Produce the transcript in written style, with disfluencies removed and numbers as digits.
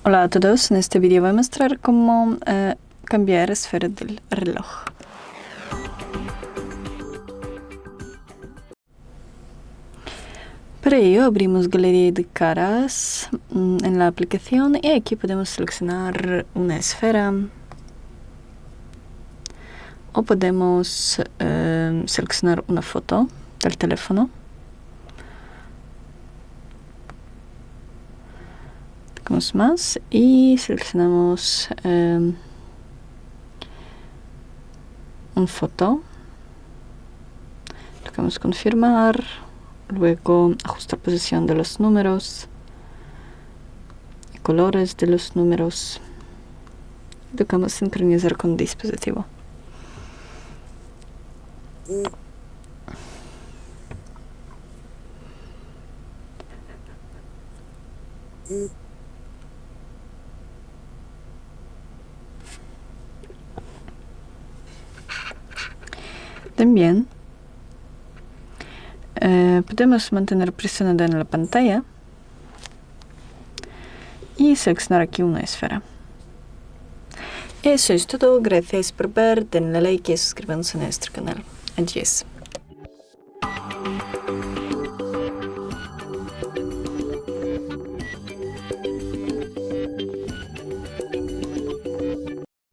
Hola a todos, en este vídeo voy a mostrar cómo cambiar esfera del reloj. Para ello abrimos Galería de caras en la aplicación y aquí podemos seleccionar una esfera o podemos seleccionar una foto del teléfono. Tocamos más y seleccionamos una foto. Tocamos confirmar, luego ajustar posición de los números, colores de los números. Tocamos sincronizar con el dispositivo. También podemos mantener presionada en la pantalla y seleccionar aquí una esfera. Eso es todo, gracias por ver, denle like y suscríbanse a nuestro canal. Adiós.